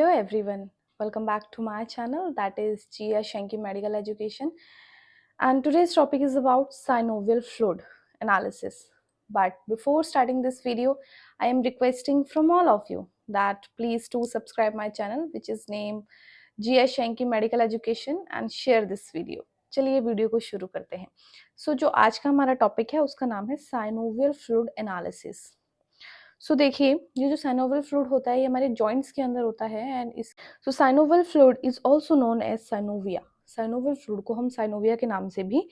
Hello everyone, welcome back to my channel, that is Gia Shanky Medical Education, and today's topic is about synovial fluid analysis. But before starting this video, I am requesting from all of you that please do subscribe my channel which is named Gia Shanky Medical Education and share this video. चलिए video को शुरू करते हैं. जो आज का हमारा topic है उसका नाम है साइनोवियल फ्लूइड एनालिसिस. देखिए ये जो साइनोवियल फ्लूइड होता है ये हमारे जॉइंट्स के अंदर होता है एंड इस synovial fluid is also known as synovia. Synovial fluid को हम साइनोविया के नाम से भी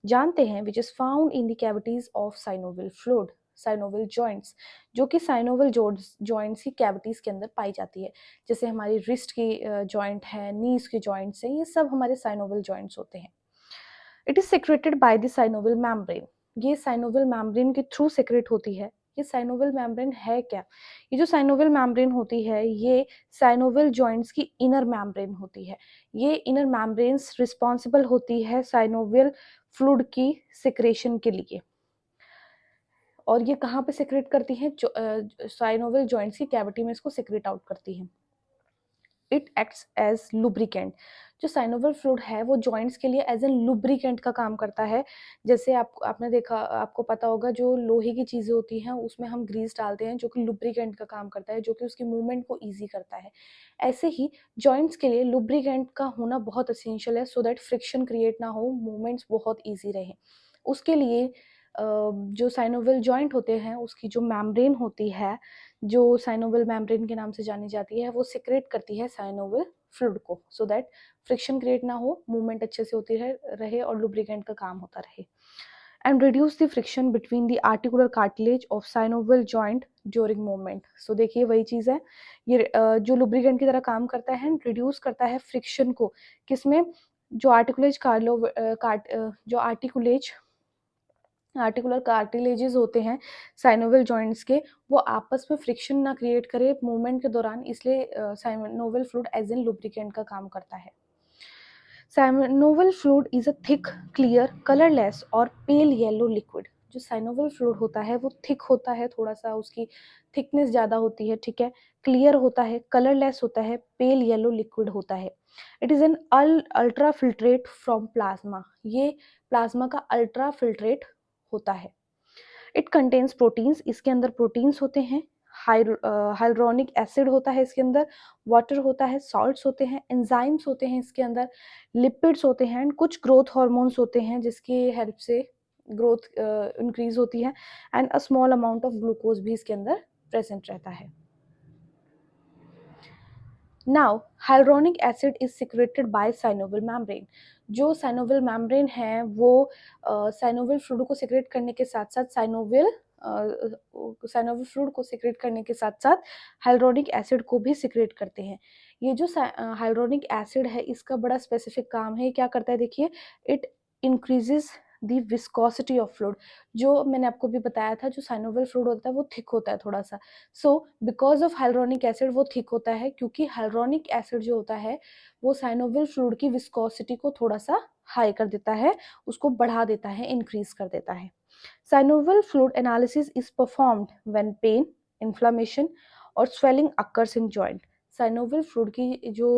जानते हैं which is found in the cavities of synovial fluid, synovial joints, जो कि साइनोवियल जॉइंट्स की कैविटीज के अंदर पाई जाती है. जैसे हमारी रिस्ट की जॉइंट है, नीज के जॉइंट्स है, ये सब हमारे साइनोवियल जॉइंट्स होते हैं. It is secreted by the synovial membrane. ये साइनोवियल मेम्ब्रेन के थ्रू सेक्रेट होती है. ये साइनोवियल मेम्ब्रेन है क्या? ये जो साइनोवियल मेम्ब्रेन होती है ये साइनोवियल जॉइंट्स की इनर मेम्ब्रेन होती है. ये इनर मेम्ब्रेन्स रिस्पॉन्सिबल होती है साइनोवियल फ्लूइड की सिक्रेशन के लिए. और ये कहाँ पे सेक्रेट करती है? साइनोवियल जॉइंट्स की कैविटी में इसको सेक्रेट आउट करती है. It acts as lubricant. जो साइनोवियल फ्लूइड है वो जॉइंट्स के लिए एज एन लुब्रिकेंट का काम करता है. जैसे आपने देखा, आपको पता होगा जो लोहे की चीज़ें होती हैं उसमें हम ग्रीस डालते हैं जो कि लुब्रिकेंट का काम करता है, जो कि उसकी मूवमेंट को ईजी करता है. ऐसे ही जॉइंट्स के लिए लुब्रिकेंट का होना बहुत एसेंशियल है सो दैट फ्रिक्शन क्रिएट ना हो, मूवमेंट्स बहुत ईजी रहे. उसके लिए जो साइनोवियल जॉइंट होते हैं उसकी जो मेम्ब्रेन होती है, जो साइनोवियल मेम्ब्रेन के नाम से जानी जाती है, वो सिक्रेट करती है साइनोवियल फ्लूइड को सो दैट फ्रिक्शन क्रिएट ना हो, मूवमेंट अच्छे से होती रहे और लुब्रिकेंट का काम होता रहे. And reduce the friction between the articular cartilage of synovial joint during movement. देखिए वही चीज़ है, ये जो लुब्रिकेंट की तरह काम करता है, रिड्यूस करता है फ्रिक्शन को. किसमें? जो आर्टिकुलर कार्टिलेजेस होते हैं साइनोवियल जॉइंट्स के, वो आपस में फ्रिक्शन ना क्रिएट करे मूवमेंट के दौरान, इसलिए synovial fluid as an lubricant का काम करता है. Synovial fluid is a thick, clear, colourless और पेल येलो लिक्विड. जो साइनोवियल फ्लूइड होता है वो थिक होता है, थोड़ा सा उसकी थिकनेस ज़्यादा होती है, ठीक है, क्लियर होता है, कलरलेस होता है, पेल येलो लिक्विड होता है. It is an ultra filtrate from plasma. ये प्लाज्मा का अल्ट्रा फिल्ट्रेट होता है. It contains proteins. इसके अंदर प्रोटीन्स होते हैं, हाइड्रोनिक एसिड होता है इसके अंदर, वाटर होता है, सॉल्ट्स होते हैं, एंजाइम्स होते हैं इसके अंदर, लिपिड्स होते हैं एंड कुछ ग्रोथ हार्मोन्स होते हैं जिसकी हेल्प से ग्रोथ इंक्रीज होती है and a small amount of glucose भी इसके अंदर प्रेजेंट रहता है. Now hydronic acid is secreted by synovial membrane. जो साइनोवियल मेम्ब्रेन है वो साइनोवियल फ्लूइड को सिक्रेट करने के साथ साथ साइनोवियल फ्लूइड को सिक्रेट करने के साथ साथ हाइड्रोनिक एसिड को भी सिक्रेट करते हैं. ये जो हाइड्रोनिक एसिड है इसका बड़ा स्पेसिफिक काम है. क्या करता है? देखिए, it increases the viscosity of fluid. जो मैंने आपको भी बताया था, जो साइनोवियल फ्लूइड होता है वो थिक होता है थोड़ा सा. बिकॉज ऑफ हाइड्रोनिक एसिड वो थिक होता है, क्योंकि हाइड्रोनिक एसिड जो होता है वो साइनोवियल फ्लूइड की विस्कोसिटी को थोड़ा सा हाई कर देता है, उसको बढ़ा देता है, इंक्रीज कर देता है. Synovial fluid analysis is performed when pain, inflammation और swelling occurs in joint. Synovial fluid की जो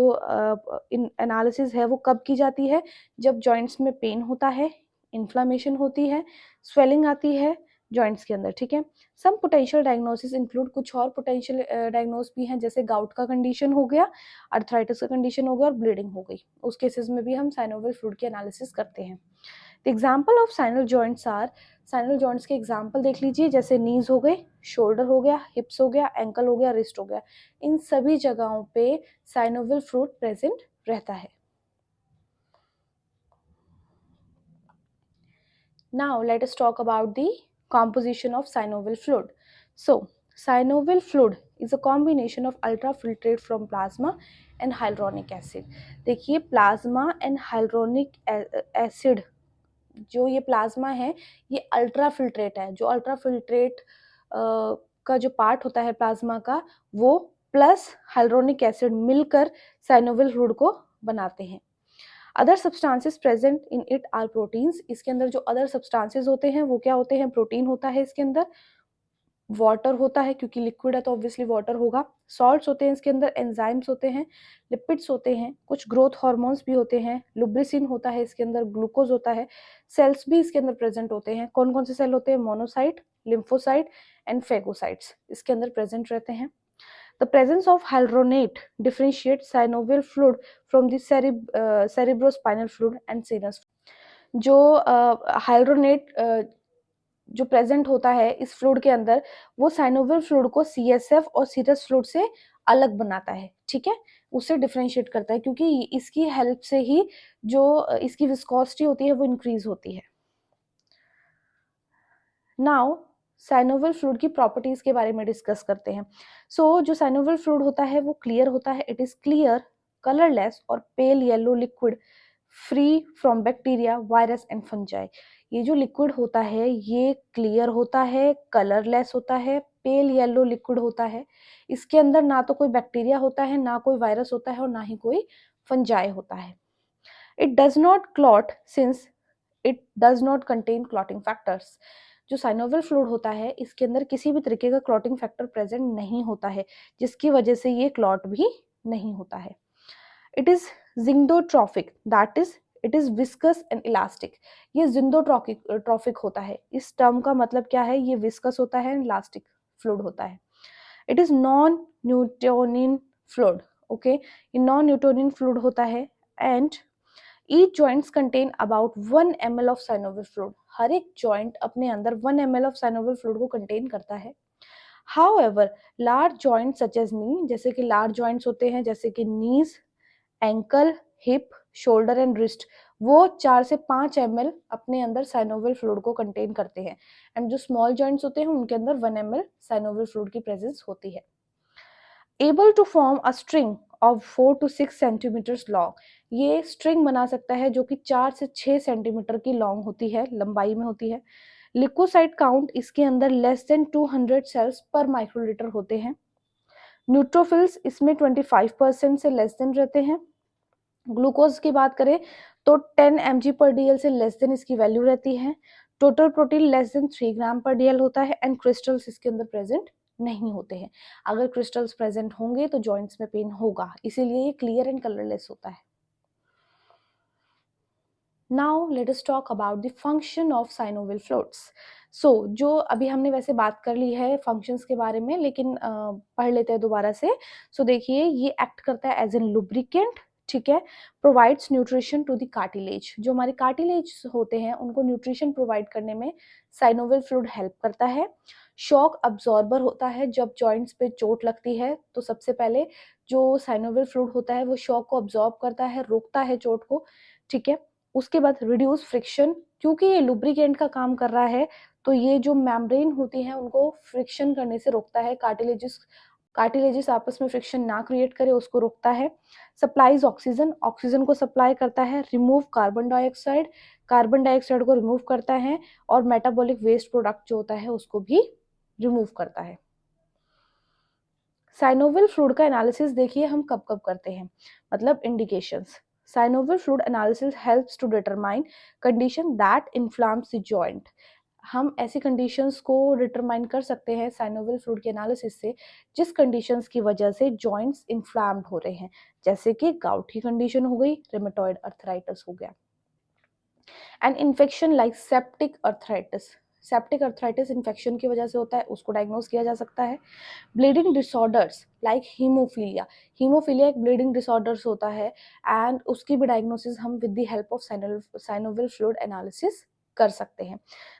एनालिसिस है वो कब की जाती है? जब जॉइंट्स में पेन होता है, इन्फ्लेमेशन होती है, स्वेलिंग आती है जॉइंट्स के अंदर, ठीक है. सम पोटेंशियल डायग्नोसिस इंक्लूड, कुछ और पोटेंशियल डायग्नोस भी हैं, जैसे गाउट का कंडीशन हो गया, अर्थराइटिस का कंडीशन हो गया और ब्लीडिंग हो गई. उस केसेस में भी हम साइनोवियल फ्लूइड की एनालिसिस करते हैं. The example of synovial joints are, synovial joints के एग्जाम्पल देख लीजिए, जैसे नीज हो गए, शोल्डर हो गया, हिप्स हो गया, एंकल हो गया, रिस्ट हो गया. इन सभी जगहों पे साइनोवियल फ्लूइड प्रेजेंट रहता है. Now let us talk about the composition of synovial fluid. Synovial fluid is a combination of ultrafiltrate from plasma and hyaluronic acid. देखिए प्लाज्मा एंड हाइल्यूरोनिक एसिड, जो ये प्लाज्मा है ये अल्ट्रा फिल्ट्रेट है. जो ultra filtrate का जो part होता है प्लाज्मा का, वो प्लस हाइल्यूरोनिक एसिड मिलकर साइनोवियल फ्लूइड को बनाते हैं. Other substances present in it are proteins. इसके अंदर जो अदर सब्सटेंसेस होते हैं वो क्या होते हैं? प्रोटीन होता है इसके अंदर. वाटर होता है, क्योंकि लिक्विड है तो ऑब्वियसली वाटर होगा। सॉल्ट्स होते हैं इसके अंदर, एंजाइम्स होते हैं, लिपिड्स होते हैं, कुछ ग्रोथ हार्मोन्स भी होते हैं, लुब्रिसिन होता है इसके अंदर, ग्लूकोज होता है, सेल्स भी इसके अंदर प्रेजेंट होते हैं। कौन कौन से सेल होते हैं? मोनोसाइट, लिम्फोसाइट एंड फेगोसाइट्स इसके अंदर प्रेजेंट रहते हैं। The presence of hyaluronate differentiates synovial fluid from the cerebrospinal fluid and sinus। जो हाइलोनेट जो प्रेजेंट होता है इस फ्लूइड के अंदर, वो साइनोवियल फ्लूइड को सीएसएफ और सीरस फ्लूइड से अलग बनाता है, ठीक है, उससे डिफरेंशिएट करता है, क्योंकि इसकी हेल्प से ही जो इसकी विस्कोसिटी होती है वो इंक्रीज होती है। नाउ साइनोवियल फ्लूइड की प्रॉपर्टीज के बारे में डिस्कस करते हैं। जो साइनोवियल फ्लूइड होता है वो क्लियर होता है, इट इज क्लियर, कलरलेस और pale yellow liquid, free from bacteria, virus and fungi. ये जो लिक्विड होता है ये क्लियर होता है, कलरलेस होता है, पेल येलो लिक्विड होता है। इसके अंदर ना तो कोई बैक्टीरिया होता है, ना कोई वायरस होता है और ना ही कोई फंजाई होता है। It does not clot since it does not contain clotting factors. जो साइनोवियल फ्लूइड होता है इसके अंदर किसी भी तरीके का क्लॉटिंग फैक्टर प्रेजेंट नहीं होता है, जिसकी वजह से ये क्लॉट भी नहीं होता है। It is thixotropic, that is it is viscous and elastic. ये जिंडोट्रॉफिक होता है। इस टर्म का मतलब क्या है? ये विस्कस होता है, इलास्टिक फ्लूइड होता है। It is non Newtonian fluid, okay, ये नॉन न्यूटोनियन फ्लूइड होता है। And each joints contain about 1 ml of synovial fluid। हर एक जॉइंट अपने अंदर 1 ml of synovial fluid को कंटेन करता है। However, large joints such as knee, जैसे कि लार्ज जॉइंट्स होते हैं जैसे कि knees, ankle, hip, shoulder and wrist, वो 4 से 5 ml अपने अंदर साइनोवियल फ्लूइड को कंटेन करते हैं। एंड जो स्मॉल जॉइंट्स होते हैं उनके अंदर 1 ml साइनोवियल फ्लूइड की प्रेजेंस होती है। Able to form a string of 4 to 6 centimetres long, ये स्ट्रिंग बना सकता है जो कि 4 से 6 सेंटीमीटर की लॉन्ग होती है, लंबाई में होती है। लिकोसाइट काउंट इसके अंदर लेस देन 200 सेल्स पर माइक्रोलीटर होते हैं। न्यूट्रोफिल्स इसमें 25% से लेस देन रहते हैं। ग्लूकोज की बात करें तो 10 mg/dl से लेस देन इसकी वैल्यू रहती है। टोटल प्रोटीन लेस देन 3 ग्राम पर डीएल होता है। एंड क्रिस्टल्स इसके अंदर प्रेजेंट नहीं होते हैं। अगर क्रिस्टल्स प्रेजेंट होंगे तो जॉइंट्स में पेन होगा, इसीलिए ये क्लियर एंड कलरलेस होता है। Now let us talk about the function of synovial fluids. जो अभी हमने वैसे बात कर ली है फंक्शंस के बारे में, लेकिन पढ़ लेते हैं दोबारा से। देखिए, ये एक्ट करता है एज एन लुब्रिकेंट, ठीक है, provides nutrition to the cartilage. जो हमारे कार्टिलेज होते हैं उनको न्यूट्रिशन प्रोवाइड करने में साइनोवियल फ्लूइड हेल्प करता है। शॉक अब्जॉर्बर होता है, जब जॉइंट्स पे चोट लगती है तो सबसे पहले जो साइनोवियल फ्लूइड होता है वो शॉक को अब्जॉर्ब करता है, रोकता है चोट को, ठीक है। उसके बाद रिड्यूस फ्रिक्शन, क्योंकि ये लुब्रिकेंट का काम कर रहा है तो ये जो मेम्ब्रेन होती है उनको फ्रिक्शन करने से रोकता है, कार्टिलेजेस आपस में फ्रिक्शन ना क्रिएट करे उसको रोकता है। सप्लाईज ऑक्सीजन, ऑक्सीजन को सप्लाई करता है। Remove carbon dioxide, carbon dioxide को रिमूव करता है। और मेटाबॉलिक वेस्ट प्रोडक्ट जो होता है उसको भी रिमूव करता है। साइनोवियल फ्लूइड का एनालिसिस देखिए हम कब कब करते हैं, मतलब indications. Synovial fluid analysis helps to determine condition that inflames the joint. हम ऐसी कंडीशंस को डिटरमाइन कर सकते हैं साइनोवियल फ्लूइड के एनालिसिस से जिस कंडीशंस की वजह से जॉइंट्स इन्फ्लाम्ड हो रहे हैं, जैसे कि गाउट की कंडीशन हो गई, रिमेटॉइड अर्थराइटिस हो गया। And infection like septic arthritis, septic arthritis infection की वजह से होता है, उसको डायग्नोज किया जा सकता है। Bleeding disorders like haemophilia, haemophilia एक ब्लीडिंग डिसऑर्डर्स होता है एंड उसकी भी डायग्नोसिस हम with the help of synovial fluid analysis कर सकते हैं।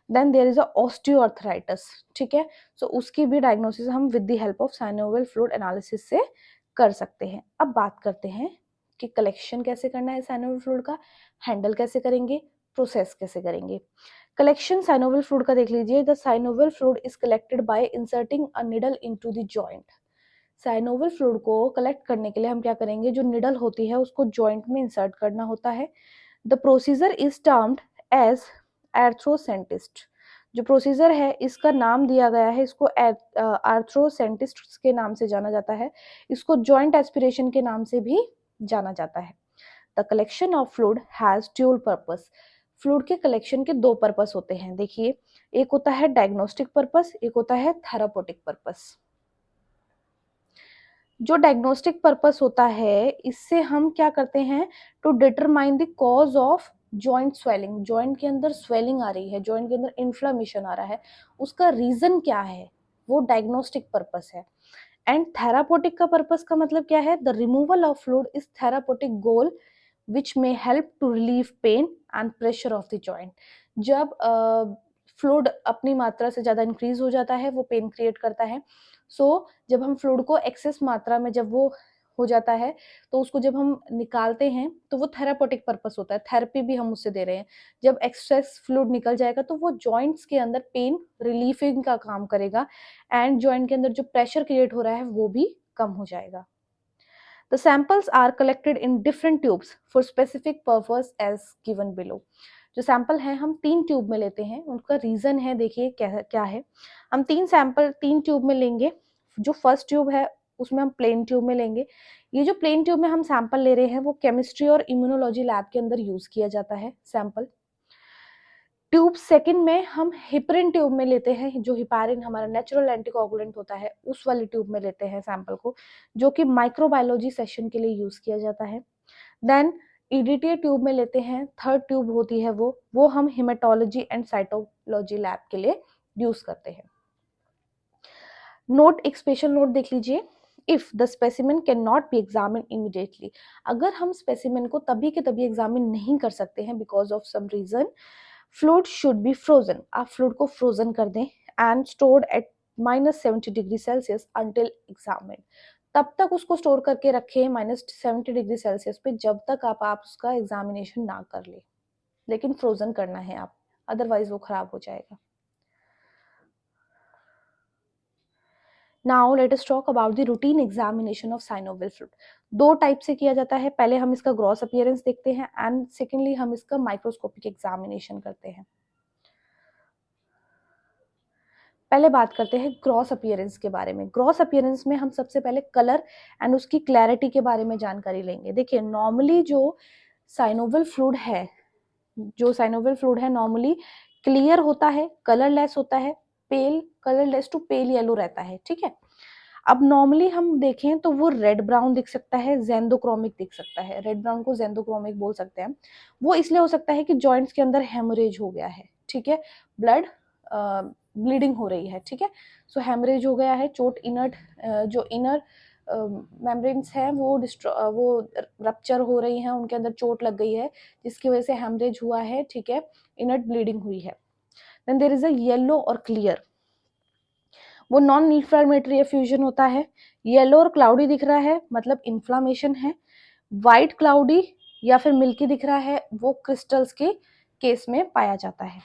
Then there is a osteoarthritis, ठीक है, उसकी भी डायग्नोसिस हम with the help of synovial fluid analysis से कर सकते हैं। अब बात करते हैं कि कलेक्शन कैसे करना है साइनोवियल फ्लूइड का, हैंडल कैसे करेंगे, प्रोसेस कैसे करेंगे। कलेक्शन साइनोवियल फ्लूइड का देख लीजिए। The synovial fluid is collected by inserting a needle into the joint. Synovial fluid को कलेक्ट करने के लिए हम क्या करेंगे, जो निडल होती है उसको जॉइंट में इंसर्ट करना होता है। The procedure is termed as arthrocentesis. जो प्रोसीजर है इसका नाम दिया गया है, इसको आर्थ्रोसेंटिस्ट के नाम से जाना जाता है। इसको जॉइंट एस्पिरेशन के नाम से भी जाना जाता है। The collection of fluid has dual purpose. Fluid के कलेक्शन के दो पर्पस होते हैं, देखिए, एक होता है डायग्नोस्टिक पर्पस, एक होता है थेरापोटिक पर्पस। जो डायग्नोस्टिक पर्पस होता है, इससे हम क्या करते हैं, to determine the cause of joint swelling, joint के अंदर स्वेलिंग आ रही है, जॉइंट के अंदर इन्फ्लेमेशन आ रहा है, उसका रीजन क्या है, वो डायग्नोस्टिक पर्पस है। एंड थेरापोटिक का पर्पस का मतलब क्या है, the removal of fluid is therapeutic goal which may help to relieve pain and pressure of the joint. जब फ्लूइड अपनी मात्रा से ज़्यादा इंक्रीज हो जाता है, वो पेन क्रिएट करता है। जब हम फ्लूइड को एक्सेस मात्रा में जब वो हो जाता है, तो उसको जब हम निकालते हैं तो वो थेरापोटिक पर्पस होता है, थेरेपी भी हम उससे दे रहे हैं। जब एक्सेस फ्लूइड निकल जाएगा तो वो जॉइंट्स के अंदर पेन रिलीफिंग का काम करेगा एंड जॉइंट के अंदर जो प्रेशर क्रिएट हो रहा है वो भी कम हो जाएगा। The samples are collected in different tubes for specific purpose as given below. जो सैंपल है हम 3 ट्यूब में लेते हैं, उनका रीजन है, देखिए क्या है। हम 3 सैंपल 3 ट्यूब में लेंगे। जो फर्स्ट ट्यूब है उसमें हम प्लेन ट्यूब में लेंगे। ये जो प्लेन ट्यूब में हम सैंपल ले रहे हैं वो केमिस्ट्री और इम्यूनोलॉजी लैब के अंदर यूज किया जाता है सैंपल। ट्यूब सेकंड में हम हिपरिन ट्यूब में लेते हैं, जो हिपारिन हमारा नेचुरल एंटीकोगुलेंट होता है, उस वाली ट्यूब में लेते हैं सैंपल को, जो कि माइक्रोबायोलॉजी सेशन के लिए यूज किया जाता है। देन ईडीटी ट्यूब में लेते हैं, थर्ड ट्यूब होती है वो हम हिमेटोलॉजी एंड साइटोलॉजी लैब के लिए यूज करते हैं। नोट, एक स्पेशल नोट देख लीजिए, if the specimen can not be examine immediately, अगर हम स्पेसिमेन को तभी के तभी एग्जामिन नहीं कर सकते हैं because of some reason, fluid should be frozen, आप फ्लूइड को फ्रोजन कर दें and stored at -70°C until examine, तब तक उसको स्टोर करके रखें -70°C पे, जब तक आप उसका एग्जामिनेशन ना कर ले, लेकिन फ्रोजन करना है आप, अदरवाइज वो खराब हो जाएगा। Now let us talk about the routine examination of synovial fluid. दो टाइप से किया जाता है, पहले हम इसका ग्रॉस अपीयरेंस देखते हैं एंड सेकेंडली हम इसका माइक्रोस्कोपिक एग्जामिनेशन करते हैं। पहले बात करते हैं ग्रॉस अपीयरेंस के बारे में। ग्रॉस अपीयरेंस में हम सबसे पहले कलर एंड उसकी क्लैरिटी के बारे में जानकारी लेंगे। देखिए, नॉर्मली जो साइनोवियल फ्लूइड है नॉर्मली क्लियर होता है, कलरलेस होता है, पेल कलरलेस टू पेल येलो रहता है, ठीक है। अब नॉर्मली हम देखें तो वो रेड ब्राउन दिख सकता है, जेंडोक्रोमिक दिख सकता है, रेड ब्राउन को जेंडोक्रोमिक बोल सकते हैं। वो इसलिए हो सकता है कि जॉइंट्स के अंदर हेमोरेज हो गया है, ठीक है, ब्लड ब्लीडिंग हो रही है, ठीक है। सो हेमरेज हो गया है, चोट इनर जो इनर मेम्ब्रेन्स हैं वो रप्चर हो रही हैं, उनके अंदर चोट लग गई है जिसकी वजह से हेमरेज हुआ है, ठीक है, इनर ब्लीडिंग हुई है। Then there is a yellow और क्लियर, वो नॉन इन्फ्लेमेटरी एफ्यूजन होता है। येलो और क्लाउडी दिख रहा है मतलब इन्फ्लामेशन है। व्हाइट क्लाउडी या फिर मिल्की दिख रहा है, वो क्रिस्टल्स के केस में पाया जाता है।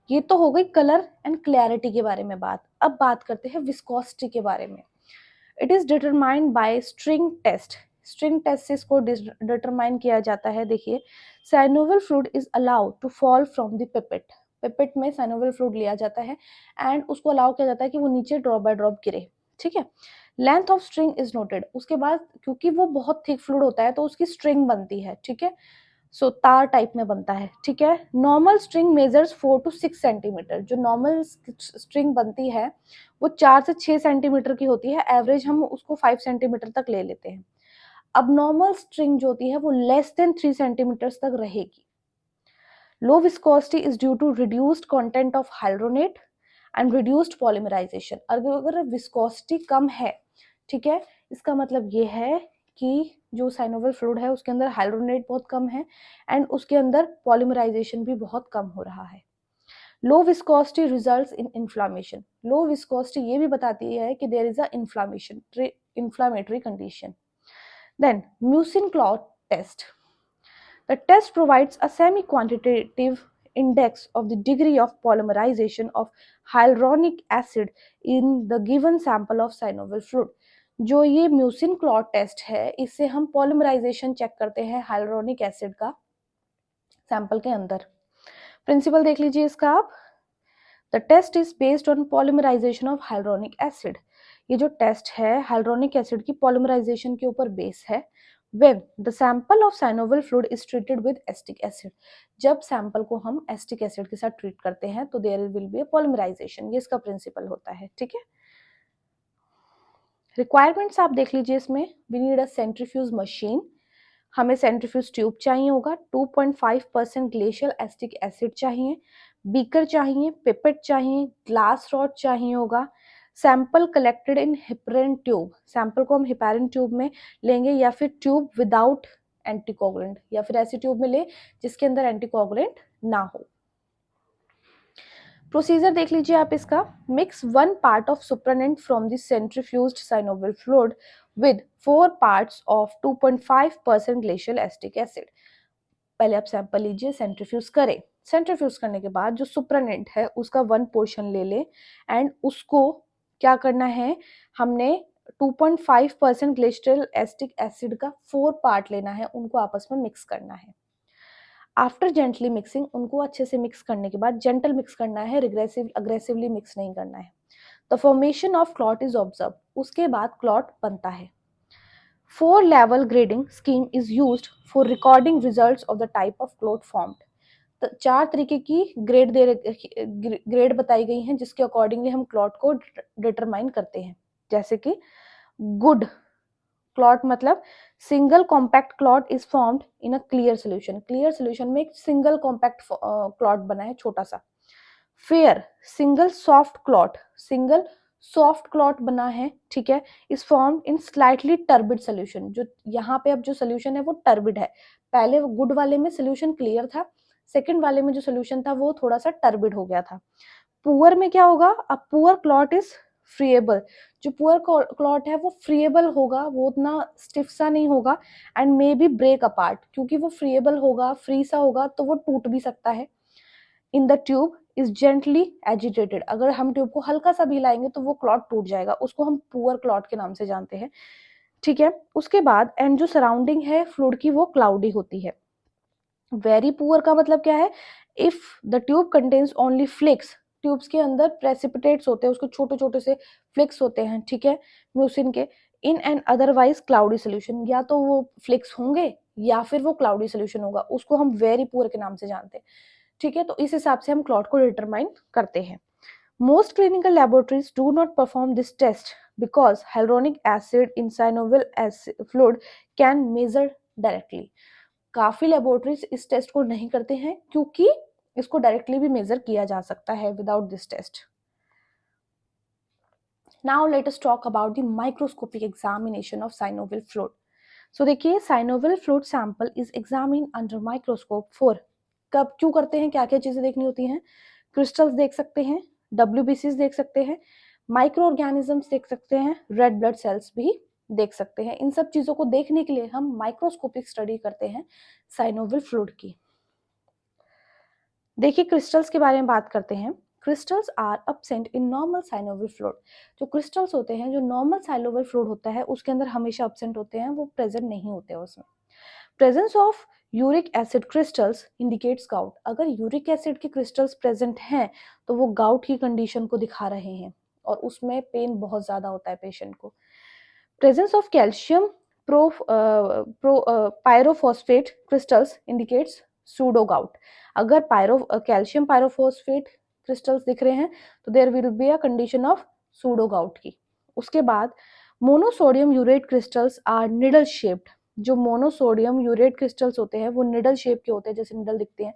ये तो हो गई कलर एंड क्लैरिटी के बारे में बात। अब बात करते हैं विस्कोसिटी के बारे में। It is determined by string test, string test से इसको डिटरमाइन किया जाता है। देखिए, synovial fluid is allowed to fall from the pipette, pipette में साइनोवियल फ्लूइड लिया जाता है एंड उसको अलाउ किया जाता है कि वो नीचे ड्रॉप बाय ड्रॉप गिरे, ठीक है। Length of string is noted, उसके बाद क्योंकि वो बहुत थिक फ्लूइड होता है तो उसकी स्ट्रिंग बनती है, ठीक है, सो तार टाइप में बनता है, ठीक है। Normal string measures 4 to 6 centimetre, जो नॉर्मल स्ट्रिंग बनती है वो 4 से 6 सेंटीमीटर की होती है, एवरेज हम उसको 5 सेंटीमीटर तक ले लेते हैं। अब नॉर्मल स्ट्रिंग जो होती है वो लेस देन 3 सेंटीमीटर तक रहेगी। Low viscosity is due to reduced content of hyaluronate and reduced polymerisation. अगर विस्कोसिटी कम है, ठीक है, इसका मतलब ये है कि जो साइनोवियल फ्लूइड है उसके अंदर हाइड्रोनेट बहुत कम है एंड उसके अंदर पॉलीमराइजेशन भी बहुत कम हो रहा है। Low viscosity results in inflammation, low viscosity ये भी बताती है कि there is a inflammatory condition. Then mucin clot test, the test provides a semi-quantitative index of the degree of polymerization of hyaluronic acid in the given sample of synovial fluid। जो ये mucin clot test है, इससे हम polymerisation check करते हैं hyaluronic acid का sample के अंदर। प्रिंसिपल देख लीजिए इसका आप। The test is based on polymerization of hyaluronic acid, ये जो टेस्ट है हाइलुरोनिक एसिड की पॉलीमराइजेशन के ऊपर बेस है। When the sample of synovial fluid is treated with acetic acid, जब सैंपल को हम एसिटिक एसिड के साथ ट्रीट करते हैं तो there will be a polymerization, ये इसका प्रिंसिपल होता है, ठीक है। रिक्वायरमेंट्स आप देख लीजिए इसमें, we need a centrifuge machine, हमें सेंट्रीफ्यूज ट्यूब चाहिए होगा, 2.5% ग्लेशियल एसिटिक एसिड चाहिए, बीकर चाहिए, पिपेट चाहिए, ग्लास रॉड चाहिए होगा, sample collected in heparin tube, sample को हम हेपरिन ट्यूब में लेंगे या फिर ट्यूब विदाउट एंटीकोगुलेंट, या फिर ऐसी ट्यूब में ले जिसके अंदर एंटीकोगुलेंट ना हो। प्रोसीजर देख लीजिए आप इसका, mix 1 part of supernatant from the centrifuged synovial fluid with 4 parts of 2.5% glacial acetic acid. पहले आप सैंपल लीजिए, सेंट्रीफ्यूज करें, सेंट्रीफ्यूज करने के बाद जो सुप्रानेंट है उसका 1 पोर्शन ले ले एंड उसको क्या करना है, हमने 2.5% ग्लेशियल एसिटिक एसिड का 4 पार्ट लेना है, उनको आपस में मिक्स करना है। आफ्टर जेंटली मिक्सिंग, उनको अच्छे से मिक्स करने के बाद जेंटल मिक्स करना है, अग्रेसिवली मिक्स नहीं करना है। The formation of clot is observe, उसके बाद क्लॉट बनता है। 4 level grading scheme is used for recording results of the type of clot formed. तो 4 तरीके की ग्रेड बताई गई हैं जिसके अकॉर्डिंगली हम क्लॉट को डिटरमाइन करते हैं, जैसे कि गुड क्लॉट मतलब single compact clot is formed in a clear solution, clear solution में एक सिंगल कॉम्पैक्ट क्लॉट बना है छोटा सा। Fair single soft clot, single soft clot बना है, ठीक है, is formed in slightly turbid solution, जो यहाँ पे अब जो सोल्यूशन है वो टर्बिड है, पहले गुड वाले में सोल्यूशन क्लियर था, सेकंड वाले में जो सोल्यूशन था वो थोड़ा सा टर्बिड हो गया था। पुअर में क्या होगा, अब पुअर क्लॉट इज फ्रीएबल, जो पुअर क्लॉट है वो फ्रीएबल होगा, वो उतना स्टिफ सा नहीं होगा and may be break apart, क्योंकि वो फ्रीएबल होगा, फ्री सा होगा तो वो टूट भी सकता है। In the tube is gently agitated, अगर हम ट्यूब को हल्का सा भी हिलाएंगे तो वो क्लॉट टूट जाएगा, उसको हम पुअर क्लॉट के नाम से जानते हैं, ठीक है। उसके बाद एंड जो सराउंडिंग है फ्लूइड की वो क्लाउडी होती है। वेरी पुअर का मतलब क्या है, if the tube contains only flix, tubes के अंदर प्रेसिपिटेट्स होते हैं, उसके छोटे छोटे से फ्लिक्स होते हैं, ठीक है, म्यूसिन के, in an otherwise cloudy solution, या तो वो फ्लिक्स होंगे या फिर वो क्लाउडी सोल्यूशन होगा, उसको हम वेरी पुअर के नाम से जानते हैं, ठीक है। तो इस हिसाब से हम क्लॉट को डिटरमाइन करते हैं। Most clinical laboratories do not perform this test because hyaluronic acid in synovial fluid can measure directly, काफी लेबोरेटरीज इस टेस्ट को नहीं करते हैं क्योंकि इसको डायरेक्टली भी मेजर किया जा सकता है without this test. Now let us talk about the microscopic examination of synovial fluid. So देखिए, synovial fluid sample is examine under microscope for, कब क्यों करते हैं, क्या क्या चीजें देखनी होती हैं, क्रिस्टल्स देख सकते हैं, WBCs देख सकते हैं, माइक्रो ऑर्गेनिजम्स देख सकते हैं, रेड ब्लड सेल्स भी देख सकते हैं। इन सब चीजों को देखने के लिए हम माइक्रोस्कोपिक स्टडी करते हैं साइनोवियल फ्लूइड की। देखिए, क्रिस्टल्स के बारे में बात करते हैं। Crystals are absent in normal synovial fluid, जो क्रिस्टल्स होते हैं, जो नॉर्मल साइनोवियल फ्लूइड होता है उसके अंदर हमेशा एब्सेंट होते हैं, वो प्रेजेंट नहीं होते उसमें। Presence of uric acid crystals indicates gout, अगर यूरिक एसिड के क्रिस्टल्स प्रेजेंट हैं तो वो गाउट की कंडीशन को दिखा रहे हैं और उसमें पेन बहुत ज्यादा होता है पेशेंट को। Presence of calcium pyrophosphate crystals indicates pseudo gout, अगर कैल्शियम पायरोफॉस्फेट क्रिस्टल्स दिख रहे हैं तो there will be a condition of pseudo gout की। उसके बाद monosodium urate crystals are needle shaped, जो मोनोसोडियम यूरेट क्रिस्टल्स होते हैं वो निडल शेप के होते हैं, जैसे निडल दिखते हैं,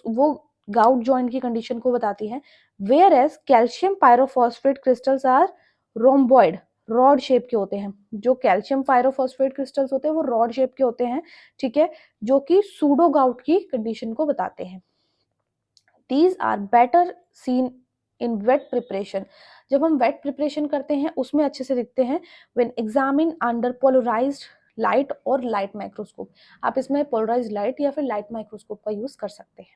वो गाउट जॉइंट की कंडीशन को बताती हैं। Where as calcium pyrophosphate crystals are rhomboid, rod shape के होते हैं, जो कैल्शियम पायरोफॉस्फेट क्रिस्टल्स होते हैं वो रॉड शेप के होते हैं, ठीक है, जो कि सूडो गाउट की कंडीशन को बताते हैं। These are better seen in wet preparation, जब हम वेट प्रिपरेशन करते हैं उसमें अच्छे से दिखते हैं। when examined under polarized light और लाइट माइक्रोस्कोप, आप इसमें पोलराइज्ड लाइट या फिर लाइट माइक्रोस्कोप का यूज कर सकते हैं।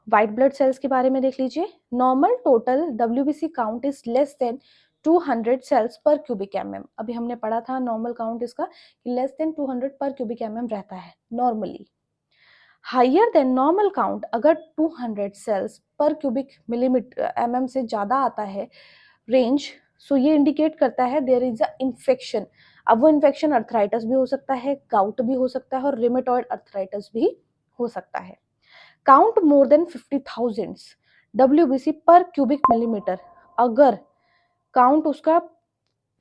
व्हाइट ब्लड सेल्स के बारे में देख लीजिए। Normal total WBC count is less than 200 cells per cubic mm, अभी हमने पढ़ा था नॉर्मल काउंट इसका कि लेस देन 200 पर क्यूबिक mm रहता है normally. Higher than normal count, अगर 200 cells per cubic millimetre mm से ज्यादा आता है रेंज, सो ये इंडिकेट करता है देयर इज अ इन्फेक्शन, अब वो इन्फेक्शन अर्थराइटिस भी हो सकता है, गाउट भी हो सकता है और रिमेटॉइड अर्थराइटिस भी हो सकता है। काउंट मोर देन 50,000 WBC पर क्यूबिक मिलीमीटर, अगर काउंट उसका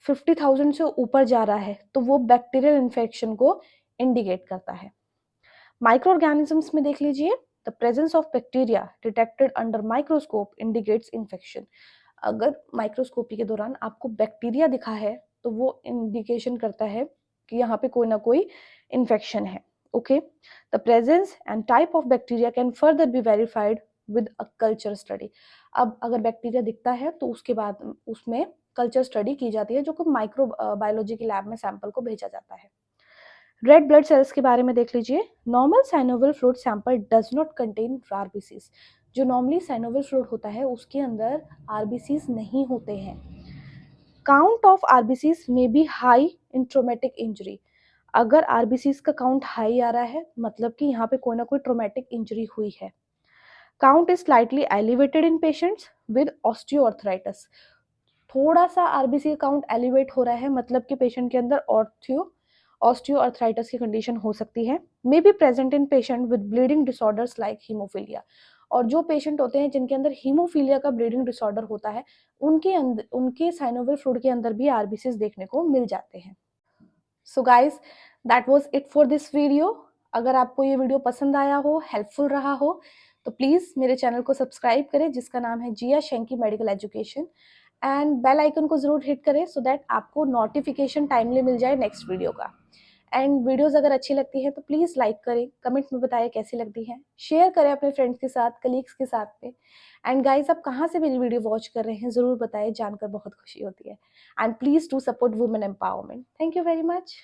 50,000 से ऊपर जा रहा है तो वो बैक्टीरियल इन्फेक्शन को इंडिकेट करता है। माइक्रो ऑर्गेनिजम्स में देख लीजिए, the presence of bacteria detected under microscope indicates infection. अगर माइक्रोस्कोपी के दौरान आपको बैक्टीरिया दिखा है तो वो इंडिकेशन करता है कि यहाँ पे कोई ना कोई इन्फेक्शन है। Okay, the presence and type of bacteria can further be verified with a culture study. अब अगर बैक्टीरिया दिखता है तो उसके बाद उसमें कल्चर स्टडी की जाती है, जो कि माइक्रो बायोलॉजी की लैब में सैंपल को भेजा जाता है। रेड ब्लड सेल्स के बारे में देख लीजिए, normal synovial fluid sample does not contain RBCs. जो नॉर्मली साइनोवियल फ्लूइड होता है उसके अंदर आरबीसीज नहीं होते हैं। Count of RBCs may be high in traumatic injury. अगर आरबीसीज का काउंट हाई आ रहा है मतलब कि यहाँ पे कोई ना कोई ट्रोमेटिक इंजरी हुई है। Count is slightly elevated in patients with osteoarthritis. थोड़ा सा आरबीसी काउंट एलिवेट हो रहा है मतलब कि पेशेंट के अंदर ऑस्टियोआर्थराइटिस की कंडीशन हो सकती है। May be present in patient with bleeding disorders like haemophilia. और जो पेशेंट होते हैं जिनके अंदर हीमोफीलिया का ब्लीडिंग डिसऑर्डर होता है उनके अंदर, उनके साइनोवियल फ्लूइड के अंदर भी आरबीसीज देखने को मिल जाते हैं। So guys, that was it for this video. अगर आपको ये वीडियो पसंद आया हो, हेल्पफुल रहा हो, तो प्लीज़ मेरे चैनल को सब्सक्राइब करें जिसका नाम है जिया शेंकी medical education, and bell icon को जरूर हिट करें सो दैट आपको नोटिफिकेशन टाइमली मिल जाए नेक्स्ट वीडियो का। एंड वीडियोस अगर अच्छी लगती है तो प्लीज़ लाइक करें, कमेंट में बताएं कैसी लगती है, शेयर करें अपने फ्रेंड्स के साथ, कलीग्स के साथ में। एंड गाइस, आप कहाँ से मेरी वीडियो वॉच कर रहे हैं ज़रूर बताएं, जानकर बहुत खुशी होती है। And please do support women empowerment. Thank you very much.